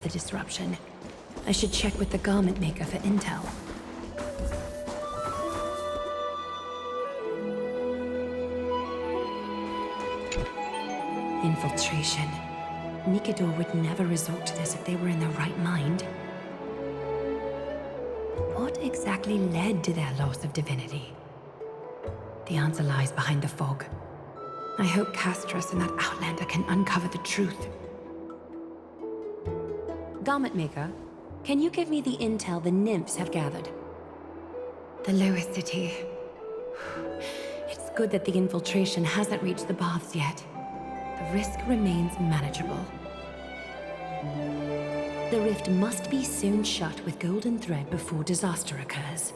the disruption. I should check with the garment maker for intel. Infiltration. Nikador would never resort to this if they were in their right mind. What exactly led to their loss of divinity? The answer lies behind the fog. I hope Castros and that Outlander can uncover the truth. Garment maker, can you give me the intel the nymphs have gathered? The lowest city. It's good that the infiltration hasn't reached the baths yet. The risk remains manageable. The rift must be sewn shut with golden thread before disaster occurs.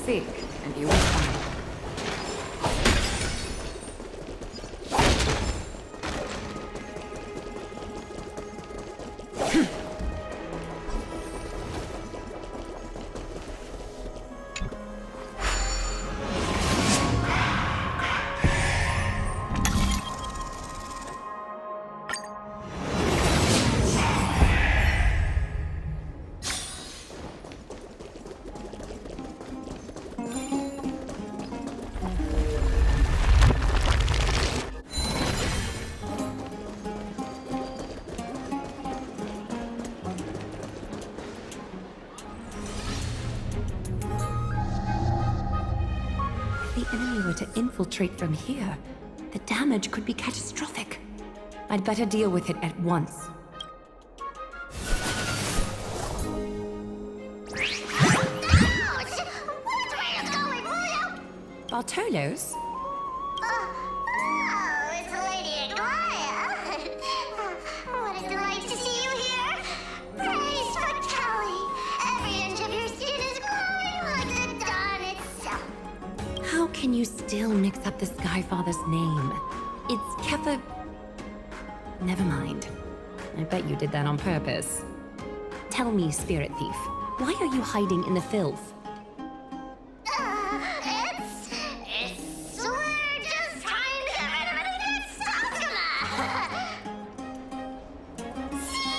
Seek, and you will find. If the enemy were to infiltrate from here, the damage could be catastrophic. I'd better deal with it at once. Ouch! Which way is going, will you? Bartolos? Oh, it's Lady Aglaya. What a delight to see you here. Praise for Kelly. Every inch of your skin is glowing like the dawn itself. How can you still mix up the Skyfather's name? It's Kepha... Never mind. I bet you did that on purpose. Tell me, Spirit Thief, why are you hiding in the filth? We're just trying to get rid of anything that's See?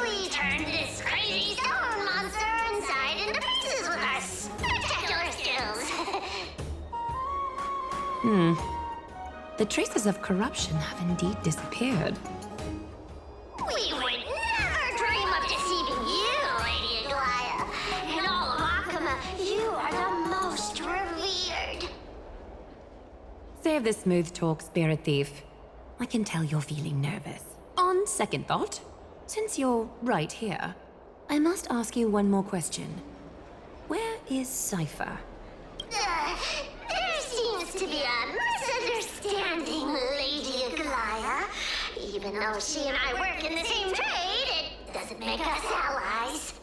We turned this crazy stone monster inside into pieces with our spectacular skills. The traces of corruption have indeed disappeared. We would never dream of deceiving you, Lady Aglaya. In all of Akama, you are the most revered. Save the smooth talk, Spirit Thief. I can tell you're feeling nervous. On second thought, since you're right here, I must ask you one more question. Where is Cypher? There seems to be a misunderstanding, Lady Aglaya. Even though she and I work in the same trade, it doesn't make us allies.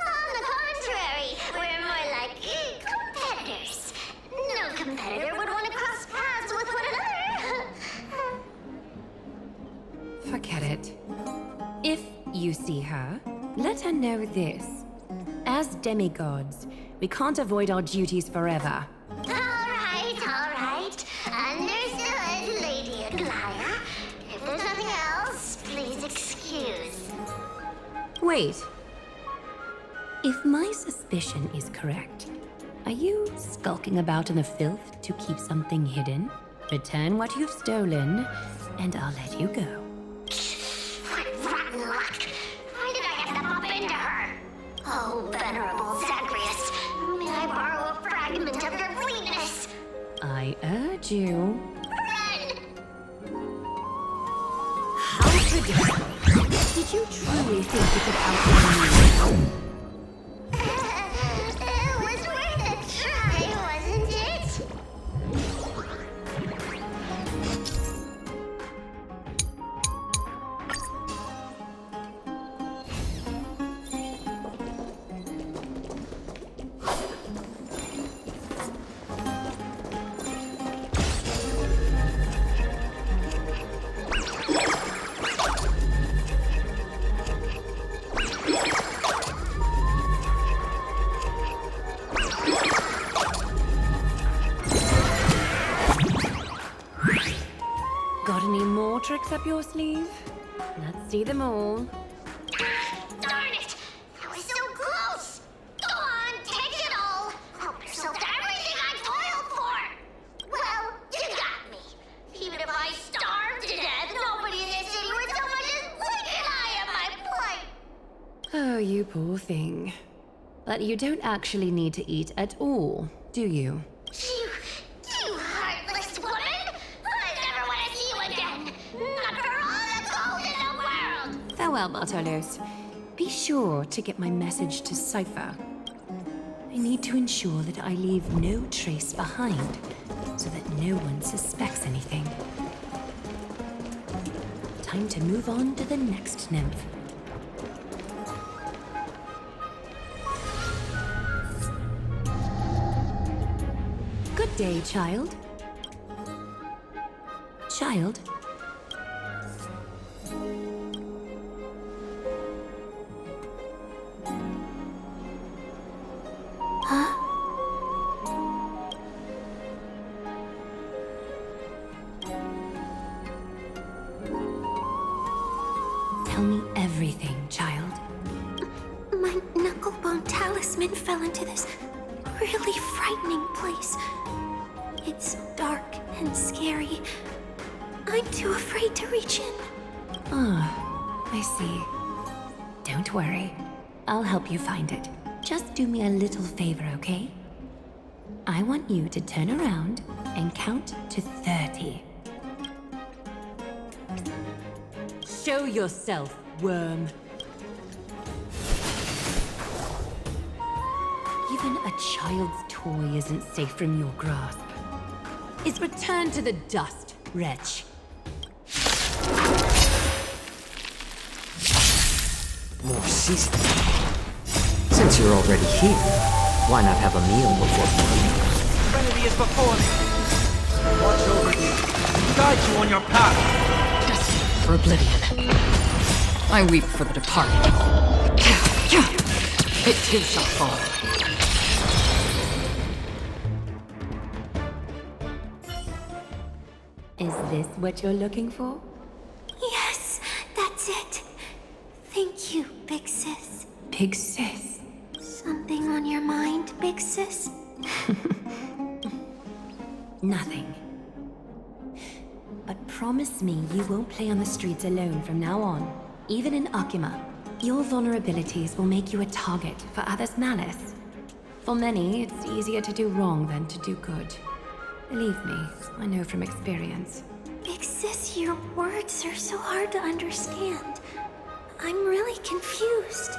On the contrary, we're more like competitors. No competitor would want to cross paths with one another. Forget it. If you see her, let her know this. As demigods, we can't avoid our duties forever. All right. Understood, Lady Aglaya. If there's nothing else, please excuse. Wait. If my suspicion is correct, are you skulking about in the filth to keep something hidden? Return what you've stolen, and I'll let you go. What rotten luck! Why did I have to bump into her? Oh, venerable Zagreus, may I borrow a fragment of your fleetness? I urge you. Run! How could you? Did you truly think you could outrun me? your sleeve? Let's see them all. Darn it! I was so close! Go on, take it all! Help yourself to everything I toiled for! Well, you got me. Even if I starved to death, nobody in this city would so much as blink an eye at my plight! Oh, you poor thing. But you don't actually need to eat at all, do you? You heartless woman! I never want to see you again! Not for all the gold in the world! Farewell, Bartolos. Be sure to get my message to Cypher. I need to ensure that I leave no trace behind, so that no one suspects anything. Time to move on to the next nymph. Good day, child. Child? Tell me everything, child. My knucklebone talisman fell into this really frightening place. It's dark and scary. I'm too afraid to reach in. Ah, I see. Don't worry. I'll help you find it. Just do me a little favor, okay? I want you to turn around and count to 30. Show yourself, worm. Even a child's toy isn't safe from your grasp. It's returned to the dust, wretch. More seasoning. Since you're already here, why not have a meal before morning? Serenity is before me. Watch over you. Guide you on your path. Destined for oblivion. I weep for the departed. It too shall fall. Is this what you're looking for? Yes, that's it. Thank you, big sis. Big sis. Something on your mind, big sis? Nothing. But promise me you won't play on the streets alone from now on, even in Akima. Your vulnerabilities will make you a target for others' malice. For many, it's easier to do wrong than to do good. Believe me, I know from experience. Big sis, your words are so hard to understand. I'm really confused.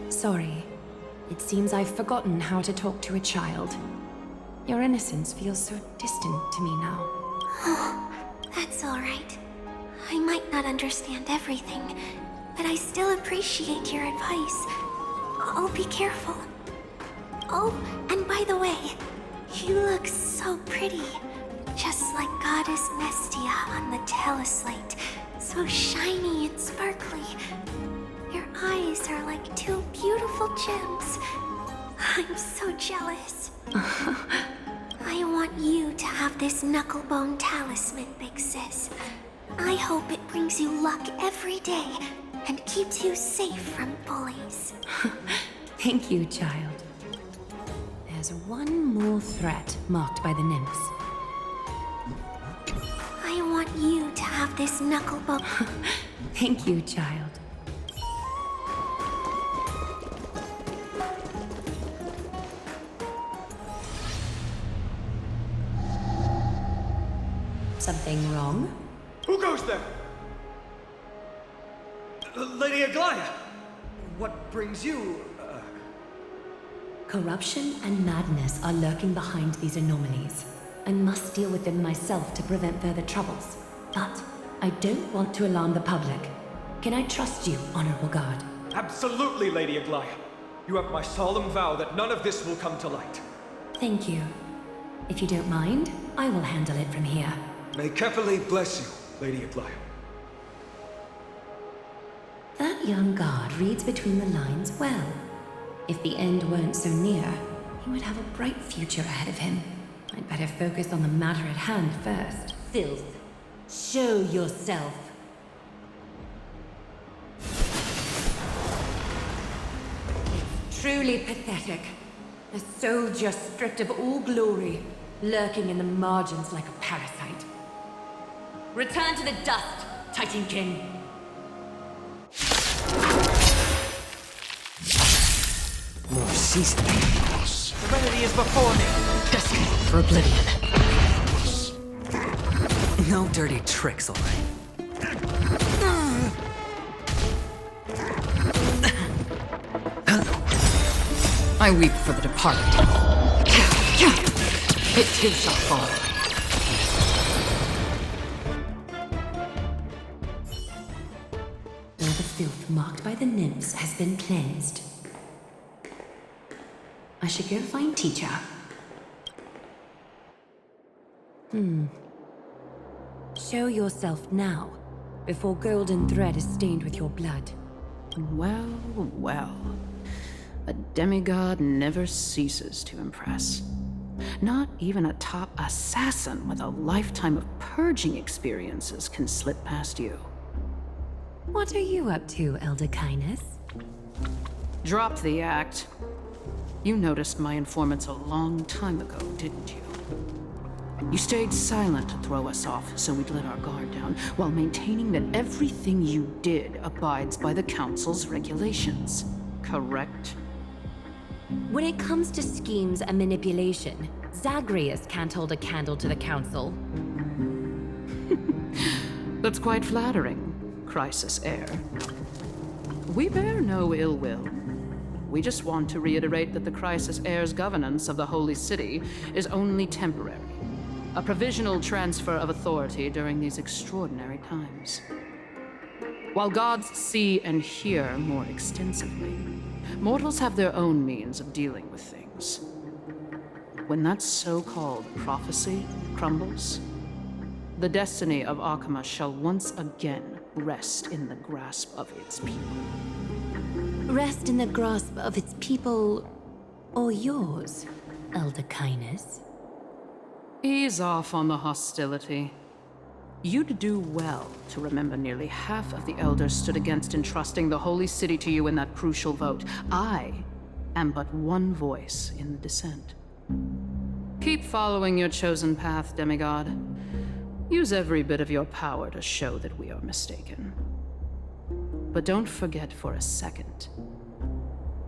Sorry. It seems I've forgotten how to talk to a child. Your innocence feels so distant to me now. Oh, that's all right. I might not understand everything, but I still appreciate your advice. I'll be careful. Oh, and by the way, you look so pretty. Just like Goddess Nestia on the teleslate. So shiny and sparkly. Your eyes are like two beautiful gems. I'm so jealous. I want you to have this knucklebone talisman, big sis. I hope it brings you luck every day and keeps you safe from bullies. Thank you, child. There's one more threat marked by the nymphs. I want you to have this knucklebone. Thank you, child. Something wrong? Who goes there? Lady Aglaya! What brings you... Corruption and madness are lurking behind these anomalies. I must deal with them myself to prevent further troubles. But I don't want to alarm the public. Can I trust you, Honorable Guard? Absolutely, Lady Aglaya. You have my solemn vow that none of this will come to light. Thank you. If you don't mind, I will handle it from here. May Kephalli bless you, Lady Aglaya. That young guard reads between the lines well. If the end weren't so near, he would have a bright future ahead of him. I'd better focus on the matter at hand first. Filth. Show yourself. It's truly pathetic. A soldier stripped of all glory, lurking in the margins like a parasite. Return to the dust, Titan King. More seasoning. Serenity is before me. Destiny for oblivion. No dirty tricks, alright? I weep for the departed. It too shall fall. All the filth marked by the nymphs has been cleansed. I should go find teacher. Show yourself now, before golden thread is stained with your blood. Well, well. A demigod never ceases to impress. Not even a top assassin with a lifetime of purging experiences can slip past you. What are you up to, Elder Kindness? Drop the act. You noticed my informants a long time ago, didn't you? You stayed silent to throw us off, so we'd let our guard down, while maintaining that everything you did abides by the Council's regulations. Correct? When it comes to schemes and manipulation, Zagreus can't hold a candle to the Council. That's quite flattering, Crisis Heir. We bear no ill will. We just want to reiterate that the Crisis Heir's governance of the Holy City is only temporary. A provisional transfer of authority during these extraordinary times. While gods see and hear more extensively, mortals have their own means of dealing with things. When that so-called prophecy crumbles, the destiny of Akama shall once again rest in the grasp of its people. Rest in the grasp of its people, or yours, Elder Kindness. Ease off on the hostility. You'd do well to remember nearly half of the elders stood against entrusting the Holy City to you in that crucial vote. I am but one voice in the dissent. Keep following your chosen path, demigod. Use every bit of your power to show that we are mistaken. But don't forget for a second,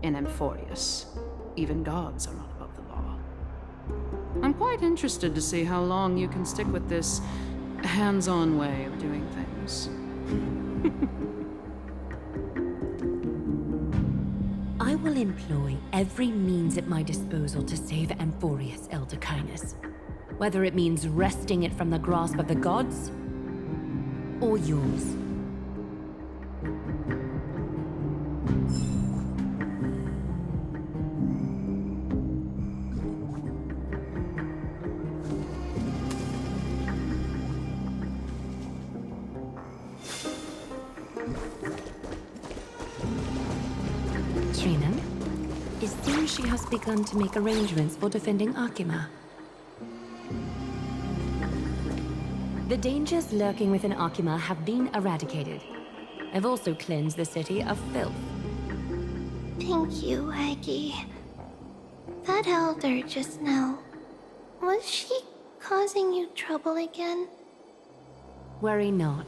in Amphoreus, even gods are not above the law. I'm quite interested to see how long you can stick with this hands-on way of doing things. I will employ every means at my disposal to save Amphoreus, Elder Kindness. Whether it means wresting it from the grasp of the gods, or yours. It seems she has begun to make arrangements for defending Akima. The dangers lurking within Akima have been eradicated. I've also cleansed the city of filth. Thank you, Aggie. That elder just now, was she causing you trouble again? Worry not.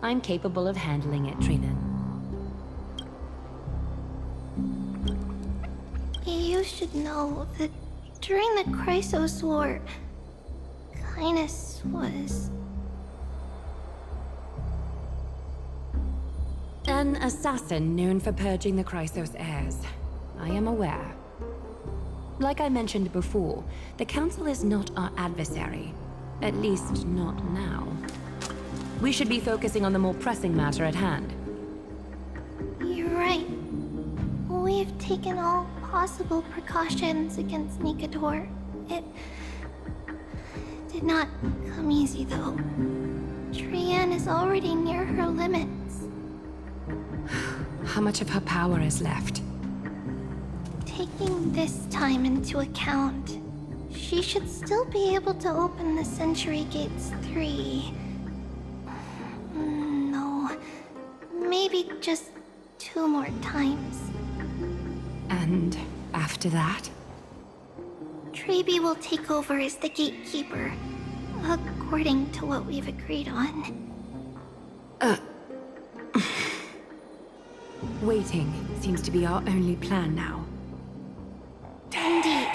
I'm capable of handling it, Trinan. You should know that during the Chrysos War, Kindness was... An assassin known for purging the Chrysos heirs. I am aware. Like I mentioned before, the Council is not our adversary. At least, not now. We should be focusing on the more pressing matter at hand. You're right. We've taken all possible precautions against Nikador. It did not come easy, though. Trian is already near her limits. How much of her power is left? Taking this time into account, she should still be able to open the Century Gates 3 maybe just 2 more times. And after that? Treeby will take over as the gatekeeper, according to what we've agreed on. Waiting seems to be our only plan now. Indeed.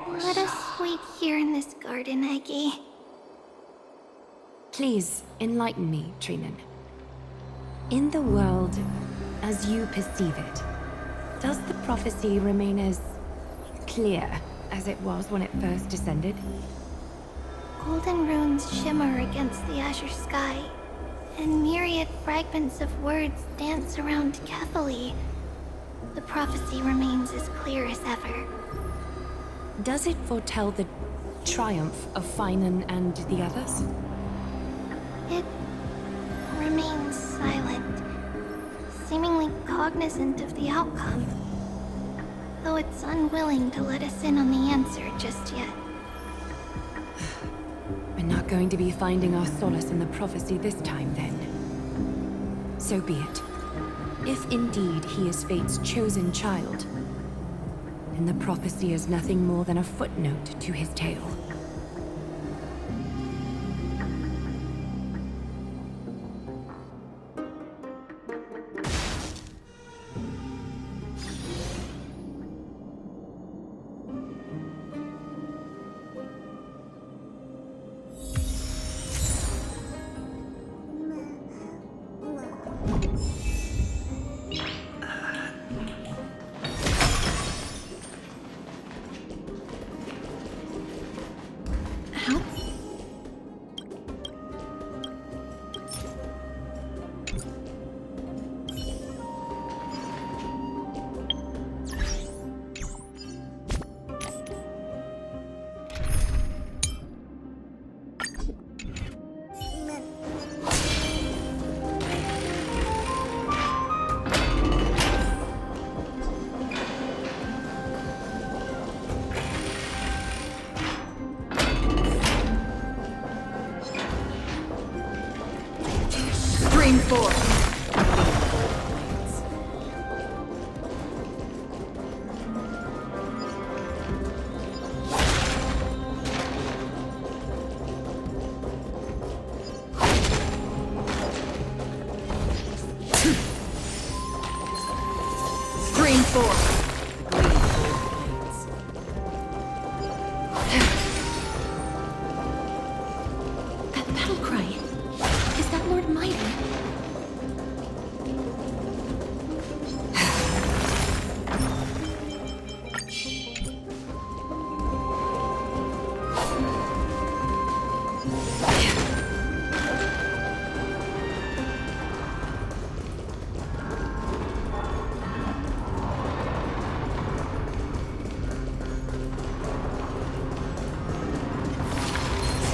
Let us wait here in this garden, Aggie. Please enlighten me, Trinan. In the world as you perceive it, does the prophecy remain as clear as it was when it first descended? Golden runes shimmer against the azure sky, and myriad fragments of words dance around carefully. The prophecy remains as clear as ever. Does it foretell the triumph of Finan and the others? It remains silent, seemingly cognizant of the outcome, though it's unwilling to let us in on the answer just yet. We're not going to be finding our solace in the prophecy this time, then. So be it. If indeed he is Fate's chosen child, then the prophecy is nothing more than a footnote to his tale. Stream 4. Stream 4. That battle cry. Is that Lord Mighty?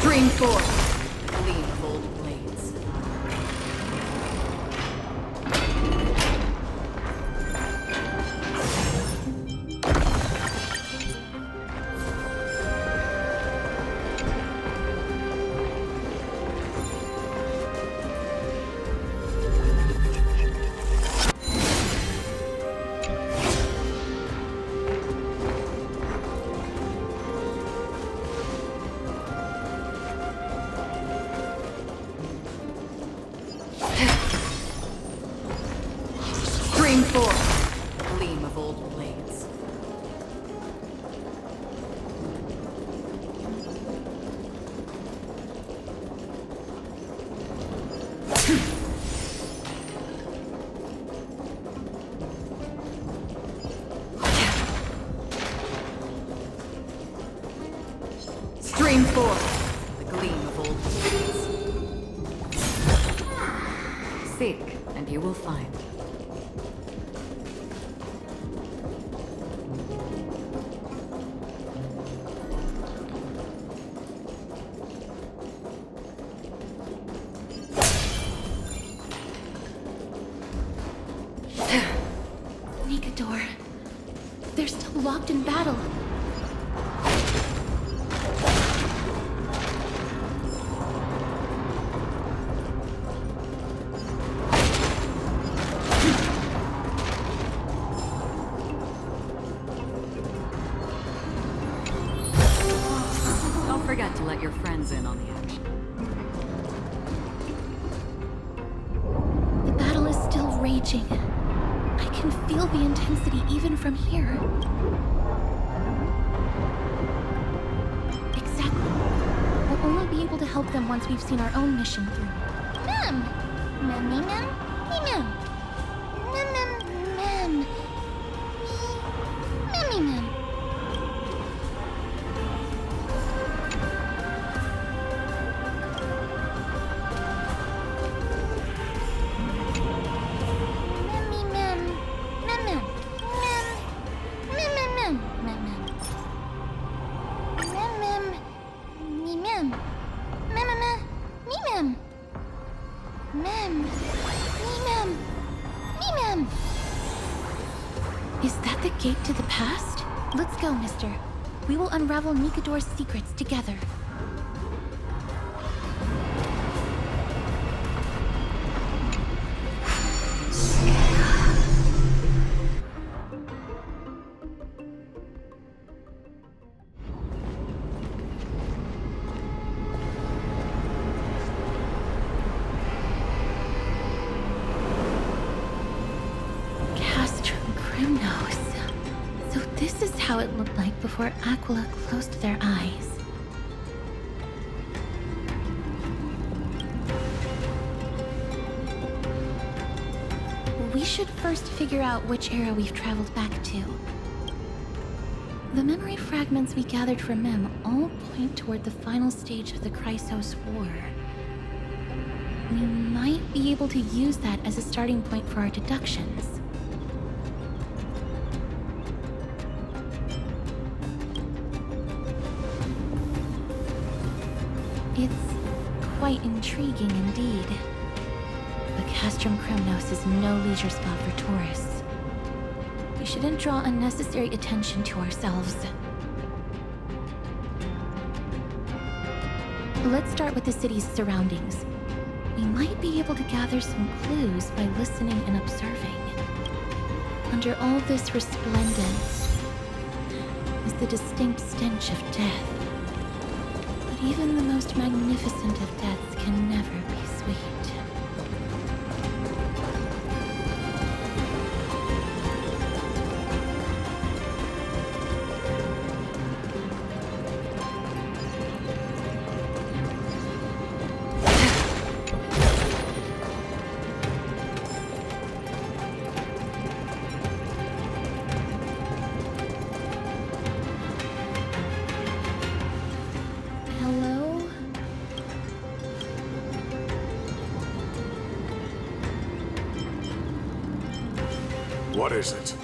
Stream 4. Gleam of old blades. Stream 4. Gleam of old blades. Stream 4. The gleam of old blades. Seek, and you will find. Nikador. They're still locked in battle. hands in on the action. The battle is still raging. I can feel the intensity even from here. Exactly. We'll only be able to help them once we've seen our own mission through. Mem! Mem, mem, mem, mem, mem. Mem, mem, mem. Mem, mem. Is that the gate to the past? Let's go, mister. We will unravel Nikador's secrets together. So this is how it looked like before Aquila closed their eyes. We should first figure out which era we've traveled back to. The memory fragments we gathered from Mem all point toward the final stage of the Chrysos War. We might be able to use that as a starting point for our deductions. It's quite intriguing indeed. But Castrum Kremnos is no leisure spot for tourists. We shouldn't draw unnecessary attention to ourselves. Let's start with the city's surroundings. We might be able to gather some clues by listening and observing. Under all this resplendence is the distinct stench of death. But even the most magnificent of deaths can never be sweet. What is it?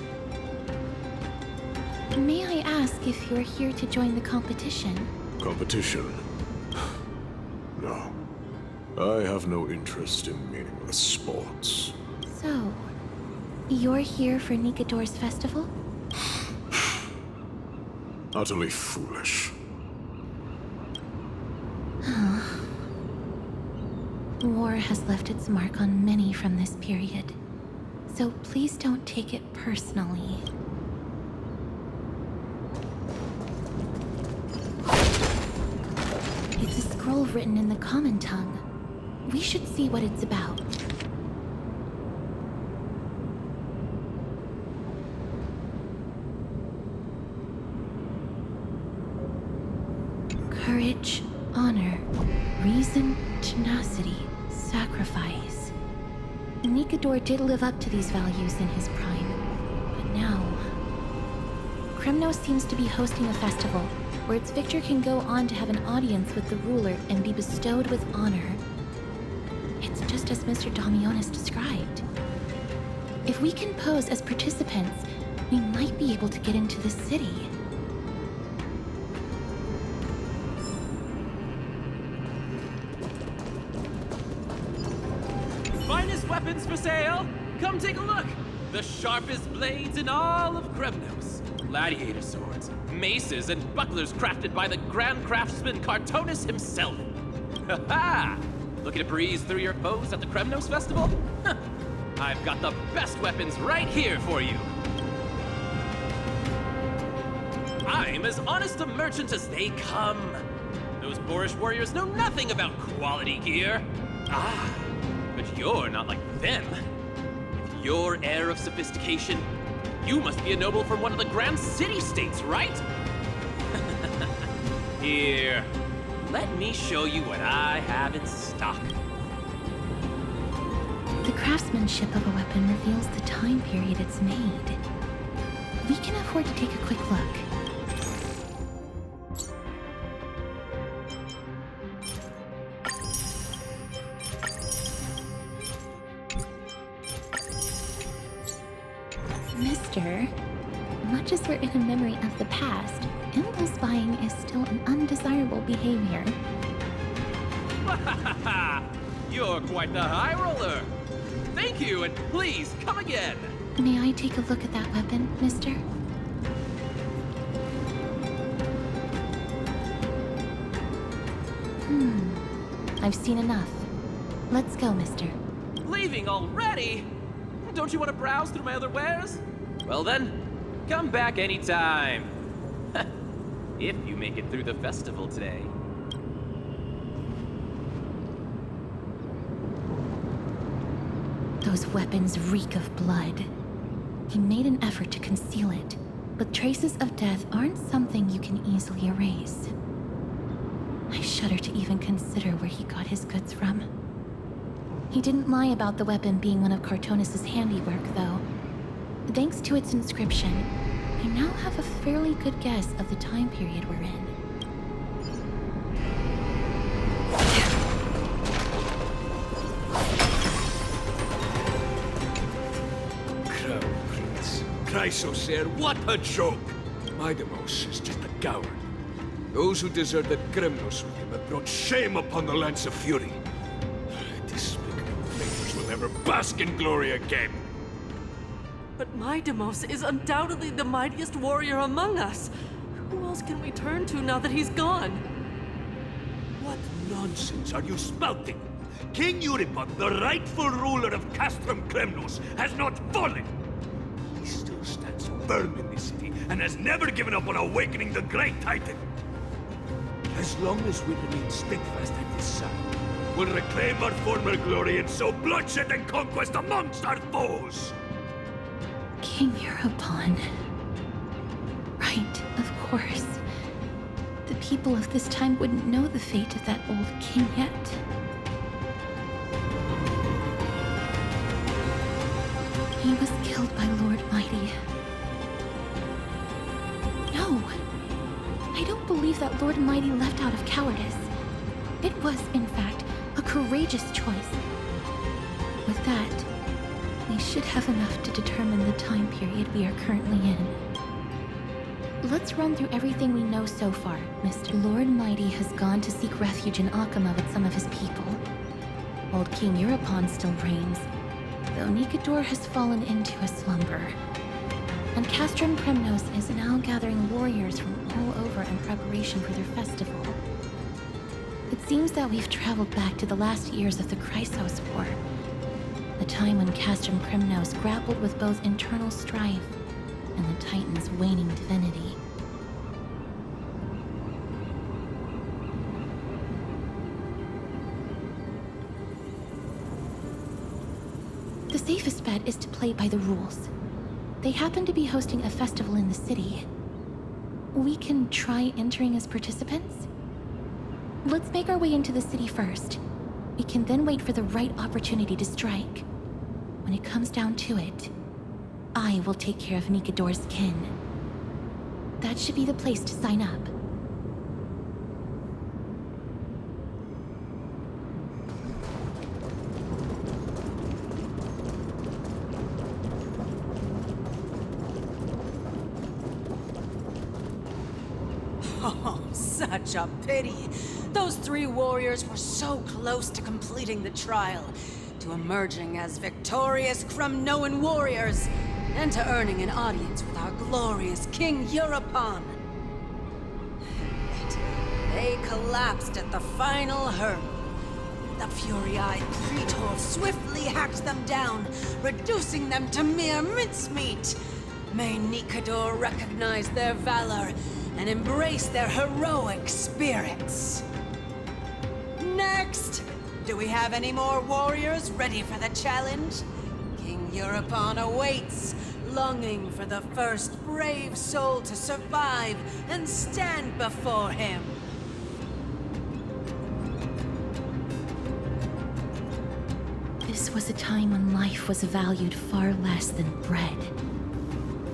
May I ask if you're here to join the competition? Competition? No. I have no interest in meaningless sports. So, you're here for Nikador's festival? Utterly foolish. War has left its mark on many from this period. So please don't take it personally. It's a scroll written in the common tongue. We should see what it's about. Courage, honor, reason, tenacity, sacrifice. Nikador did live up to these values in his prime, but now... Kremnos seems to be hosting a festival, where its victor can go on to have an audience with the ruler and be bestowed with honor. It's just as Mr. Damionis described. If we can pose as participants, we might be able to get into the city. Finest weapons for sale! Come take a look! The sharpest blades in all of Kremnos. Gladiator swords, maces, and bucklers crafted by the grand craftsman Cartonis himself. Ha ha! Looking to breeze through your foes at the Kremnos Festival? Huh. I've got the best weapons right here for you. I'm as honest a merchant as they come. Those boorish warriors know nothing about quality gear. Ah, but you're not like them. With your air of sophistication, you must be a noble from one of the grand city-states, right? Here, let me show you what I have in stock. The craftsmanship of a weapon reveals the time period it's made. We can afford to take a quick look. Mister, much as we're in a memory of the past, impulse buying is still an undesirable behavior. You're quite the high roller. Thank you, and please come again. May I take a look at that weapon, mister? I've seen enough. Let's go, mister. Leaving already? Don't you want to browse through my other wares? Well then, come back anytime. If you make it through the festival today. Those weapons reek of blood. He made an effort to conceal it, but traces of death aren't something you can easily erase. I shudder to even consider where he got his goods from. He didn't lie about the weapon being one of Cartonis' handiwork, though. Thanks to its inscription, I now have a fairly good guess of the time period we're in. Crown Prince. Chrysosaur, what a joke! Midamos is just a coward. Those who deserted Kremnos with him have brought shame upon the Lance of Fury. Despicable traitors will never bask in glory again. But Midamos is undoubtedly the mightiest warrior among us. Who else can we turn to now that he's gone? What nonsense are you spouting? King Euripon, the rightful ruler of Castrum Kremnos, has not fallen. He still stands firm in this city and has never given up on awakening the great Titan. As long as we remain steadfast at his side, we'll reclaim our former glory and sow bloodshed and conquest amongst our foes! King Euripon. Right, of course. The people of this time wouldn't know the fate of that old king yet. He was killed by Lord Mighty. No! I don't believe that Lord Mighty left out of cowardice. It was, in fact, a courageous choice. With that, we should have enough to determine the time period we are currently in. Let's run through everything we know so far, Mr. Lord Mighty has gone to seek refuge in Akama with some of his people. Old King Euripon still reigns, though Nikador has fallen into a slumber. And Castrum Kremnos is now gathering warriors from all over in preparation for their festival. It seems that we've traveled back to the last years of the Chrysos War, the time when Castrum Kremnos grappled with both internal strife and the Titan's waning divinity. The safest bet is to play by the rules. They happen to be hosting a festival in the city. We can try entering as participants? Let's make our way into the city first. We can then wait for the right opportunity to strike. When it comes down to it, I will take care of Nikador's kin. That should be the place to sign up. Oh, such a pity. Those three warriors were so close to completing the trial, to emerging as victorious Kremnoan warriors, and to earning an audience with our glorious King Euripon. Yet, they collapsed at the final hurdle. The fury-eyed Praetor swiftly hacked them down, reducing them to mere mincemeat. May Nikador recognize their valor and embrace their heroic spirits. Next! Do we have any more warriors ready for the challenge? King Euripon awaits, longing for the first brave soul to survive and stand before him. This was a time when life was valued far less than bread.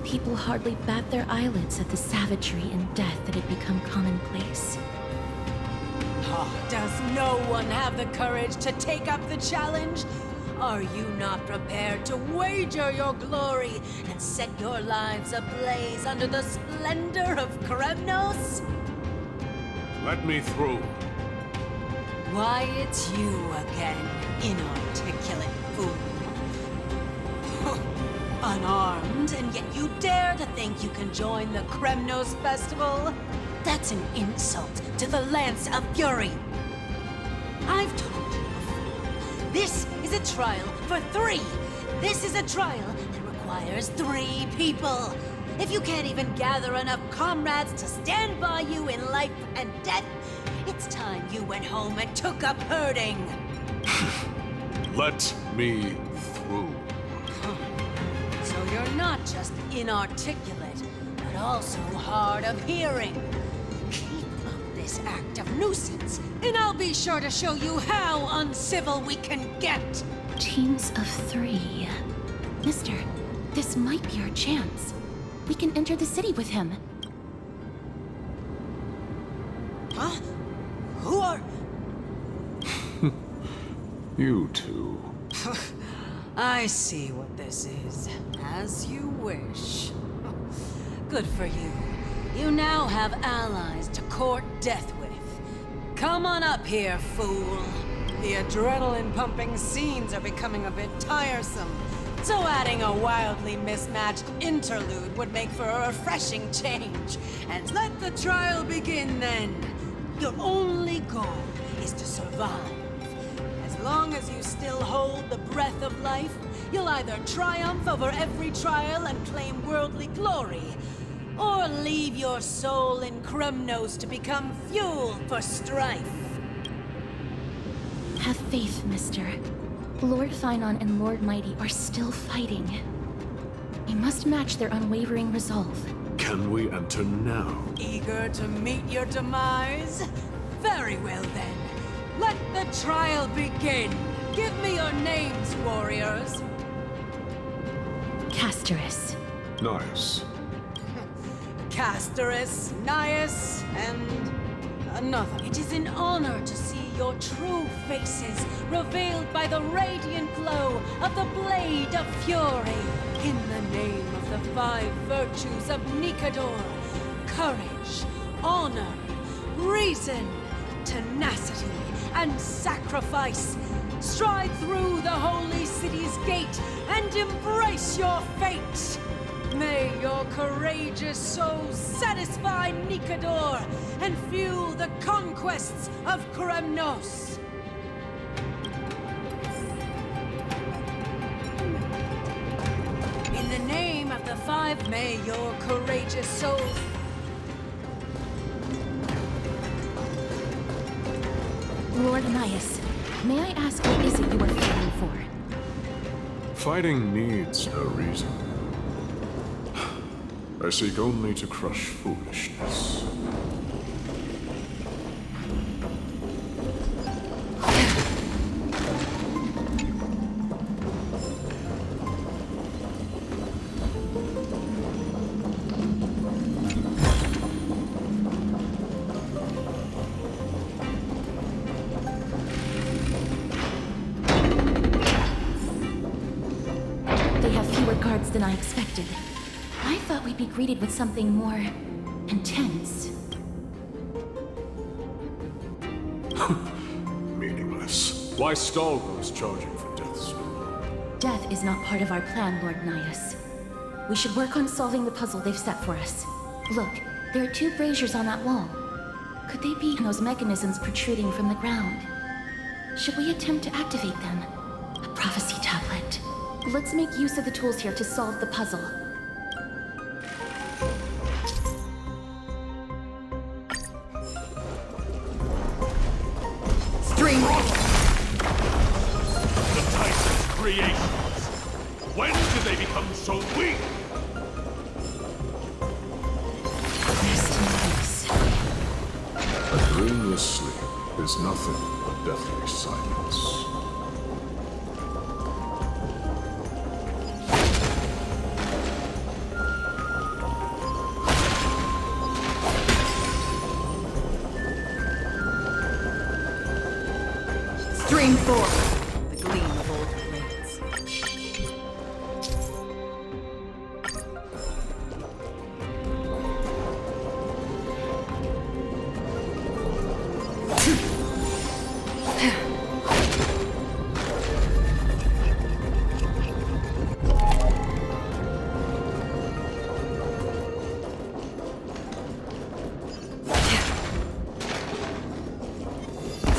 People hardly bat their eyelids at the savagery and death that had become commonplace. Oh, does no one have the courage to take up the challenge? Are you not prepared to wager your glory and set your lives ablaze under the splendor of Kremnos? Let me through. Why, it's you again, inarticulate fool. Unarmed, and yet you dare to think you can join the Kremnos festival? That's an insult to the Lance of Fury. I've told you before, this is a trial for 3. This is a trial that requires 3 people. If you can't even gather enough comrades to stand by you in life and death, it's time you went home and took up herding. Let me through. So you're not just inarticulate, but also hard of hearing. Keep up this act of nuisance, and I'll be sure to show you how uncivil we can get. Teams of 3. Mister, this might be our chance. We can enter the city with him. Huh? Who are... You two. I see what this is. As you wish. Good for you. You now have allies to court death with. Come on up here, fool. The adrenaline-pumping scenes are becoming a bit tiresome, so adding a wildly mismatched interlude would make for a refreshing change. And let the trial begin then. Your only goal is to survive. As long as you still hold the breath of life, you'll either triumph over every trial and claim worldly glory, or leave your soul in Kremnos to become fuel for strife. Have faith, mister. Lord Finon and Lord Mighty are still fighting. We must match their unwavering resolve. Can we enter now? Eager to meet your demise? Very well then. Let the trial begin. Give me your names, warriors. Castorus. Nice. Castorus, Nias, and another. It is an honor to see your true faces revealed by the radiant glow of the Blade of Fury. In the name of the 5 virtues of Nikador: courage, honor, reason, tenacity, and sacrifice. Stride through the holy city's gate and embrace your fate. May your courageous souls satisfy Nikador and fuel the conquests of Kremnos. In the name of the 5, may your courageous souls... Lord Nias, may I ask what is it you are fighting for? Fighting needs no reason. I seek only to crush foolishness. They have fewer guards than I expected. I thought we'd be greeted with something more intense. Meaningless. Why stall those charging for death's door? Death is not part of our plan, Lord Nias. We should work on solving the puzzle they've set for us. Look, there are 2 braziers on that wall. Could they be those mechanisms protruding from the ground? Should we attempt to activate them? A prophecy tablet. Let's make use of the tools here to solve the puzzle. asleep is nothing but deathly silence. Stream 4. The gleam of old blades.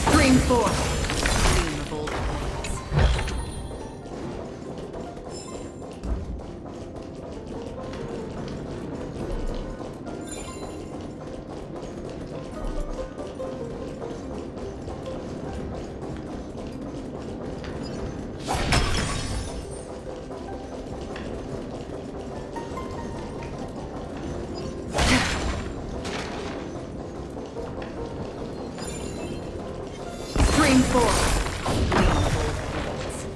Stream 4. Gleam of old blades. Stream 4. Gleam of old blades.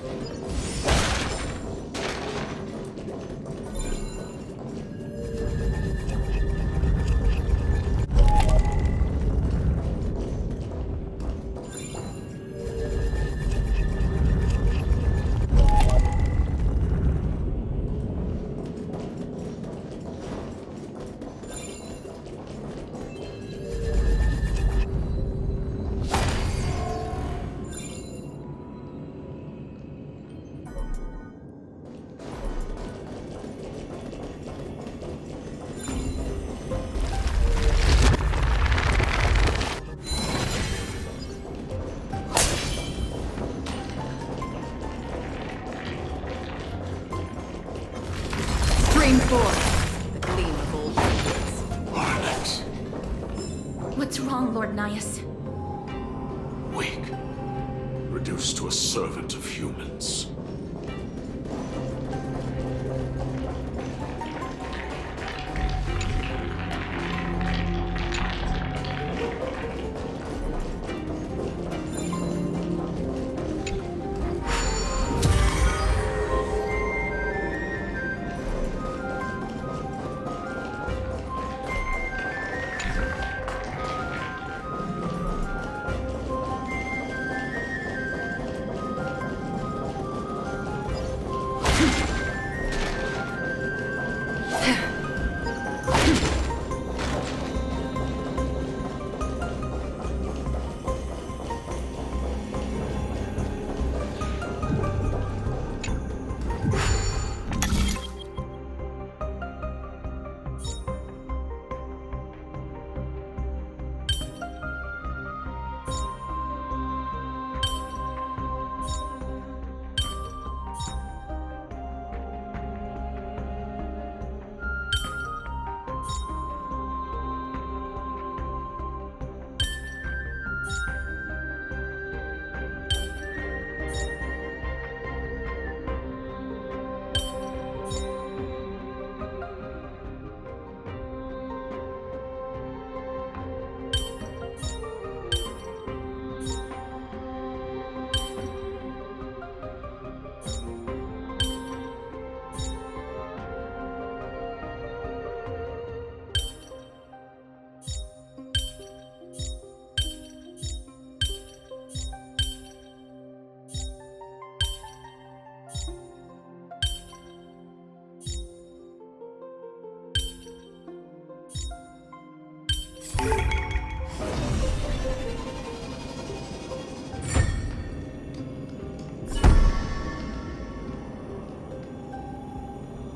Stream 4. The gleam of old blades. Alex, What's wrong, Lord Nias? weak. Reduced to a servant of humans.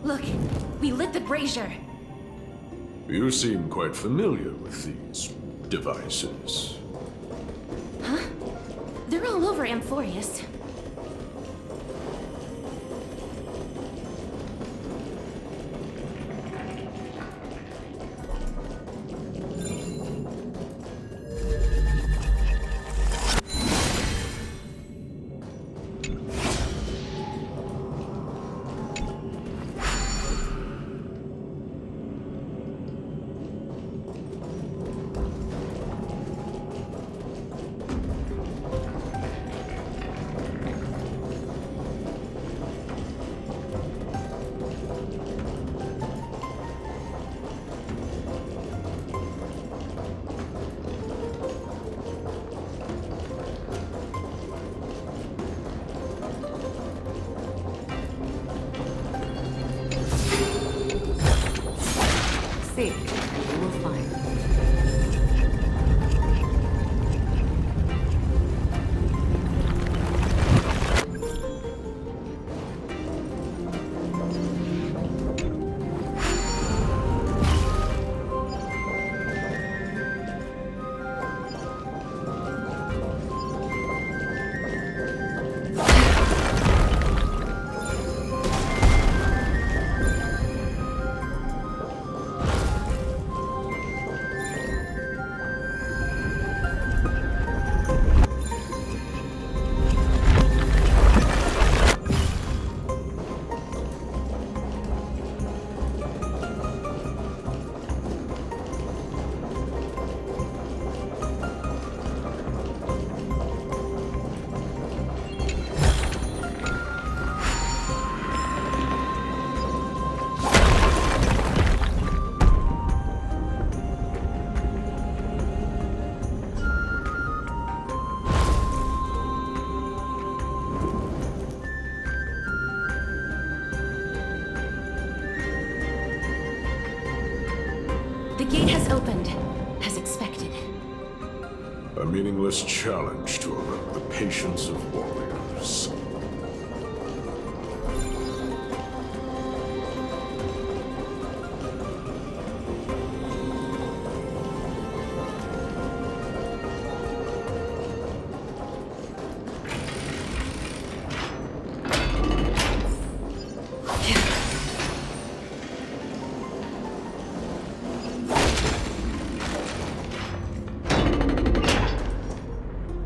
Look, we lit the brazier. You seem quite familiar with these devices. Huh? They're all over Amphoreus. see, and you will find. The gate has opened, as expected. A meaningless challenge to erect the patience of warriors.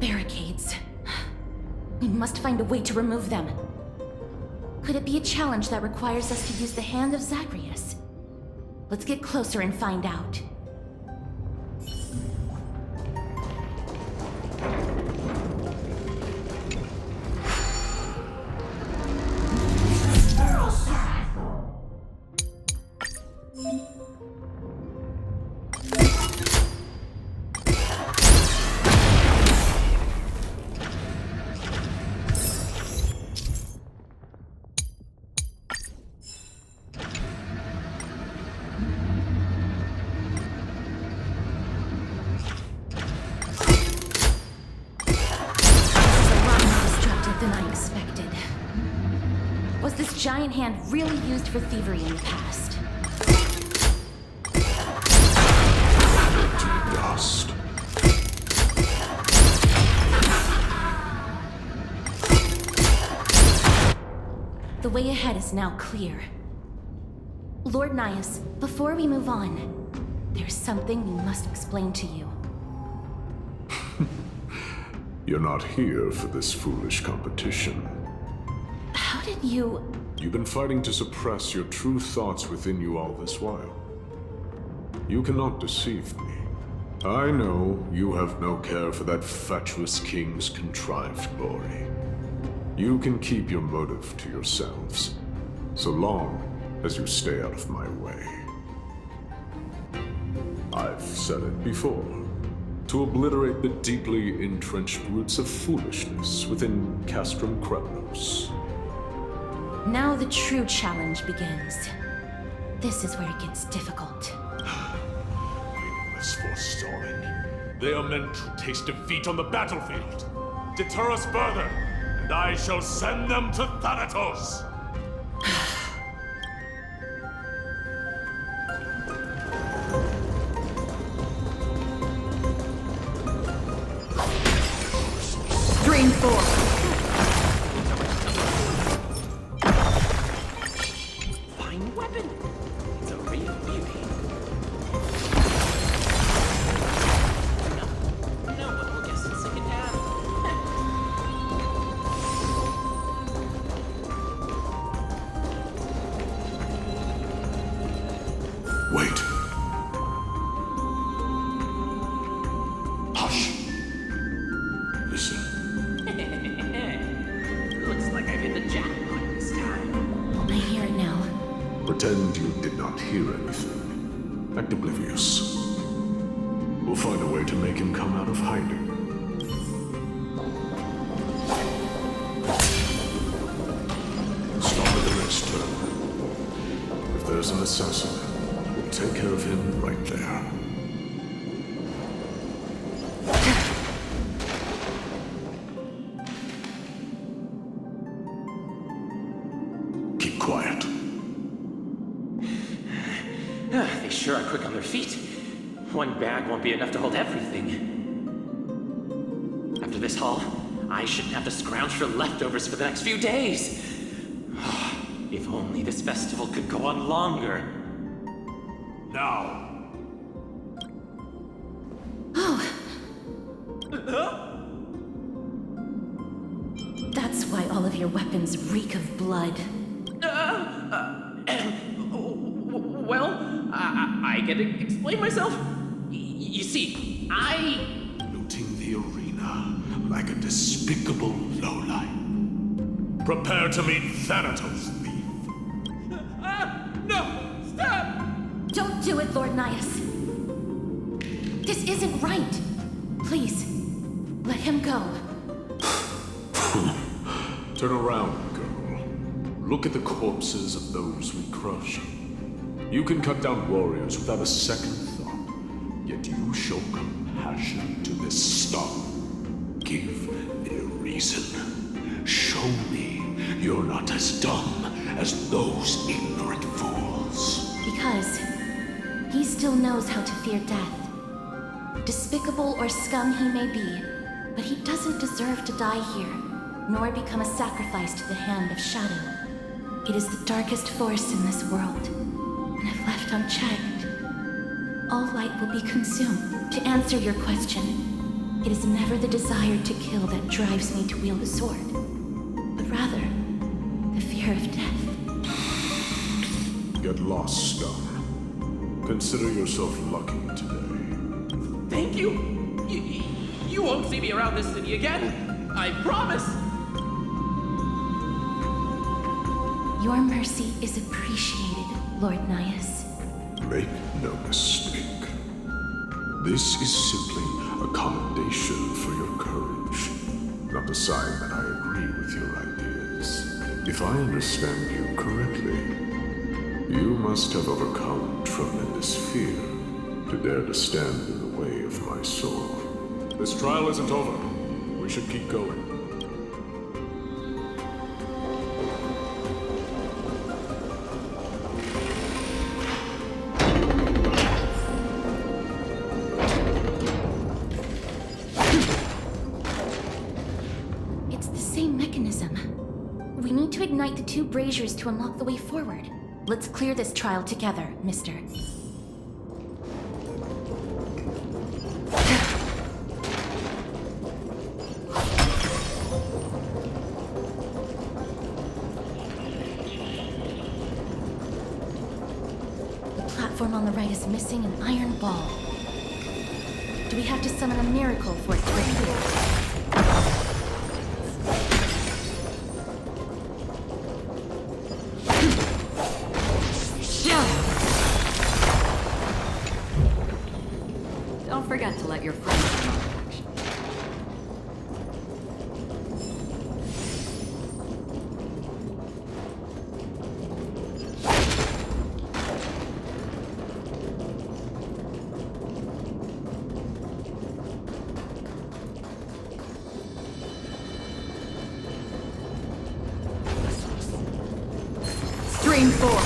Barricades. We must find a way to remove them. Could it be a challenge that requires us to use the hand of Zagreus? Let's get closer and find out. Than I expected. Was this giant hand really used for thievery in the past? To dust. The way ahead is now clear. Lord Nias, before we move on, there's something we must explain to you. You're not here for this foolish competition. How did you... You've been fighting to suppress your true thoughts within you all this while. You cannot deceive me. I know you have no care for that fatuous king's contrived glory. You can keep your motive to yourselves, so long as you stay out of my way. I've said it before. To obliterate the deeply entrenched roots of foolishness within Castrum Kremnos. Now the true challenge begins. This is where it gets difficult. Meaningless forestalling. They are meant to taste defeat on the battlefield. Deter us further, and I shall send them to Thanatos! Dream 4. Fine weapon. It's a real beauty. No one will guess it's secondhand. Wait. Hush. Listen. Looks like I've hit the jackpot this time. I hear it now. Pretend you did not hear anything. Act oblivious. We'll find a way to make him come out of hiding. Stop at the next turn. If there's an assassin, we'll take care of him right there. Keep quiet. They sure are quick on their feet. One bag won't be enough to hold everything. After this haul, I shouldn't have to scrounge for leftovers for the next few days. If only this festival could go on longer. Now. That's why all of your weapons reek of blood. Well, I can explain myself. You see, Looting the arena like a despicable lowlife. Prepare to meet Thanatos, thief. No! Stop! Don't do it, Lord Nias. This isn't right. Please, let him go. Turn around, girl. Look at the corpses of those we crushed. You can cut down warriors without a second thought, yet you show compassion to this scum. Give me a reason. Show me you're not as dumb as those ignorant fools. Because he still knows how to fear death. Despicable or scum he may be, but he doesn't deserve to die here, nor become a sacrifice to the hand of Shadow. It is the darkest force in this world, and if left unchecked, all light will be consumed. To answer your question, it is never the desire to kill that drives me to wield a sword, but rather the fear of death. Get lost, scum. Consider yourself lucky today. Thank you. You won't see me around this city again. I promise. Your mercy is appreciated, Lord Nias. Make no mistake. This is simply a commendation for your courage, not a sign that I agree with your ideas. If I understand you correctly, you must have overcome tremendous fear to dare to stand in the way of my soul. This trial isn't over. We should keep going. It's the same mechanism. We need to ignite the two braziers to unlock the way forward. Let's clear this trial together, mister. The platform on the right is missing an iron ball. Do we have to summon a miracle for it to appear? Don't forget to let your friends know. Stream 4.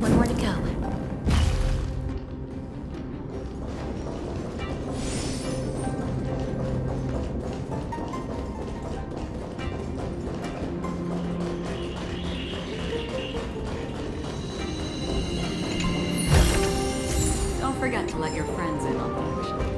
One more to go. Don't forget to let your friends in on the action.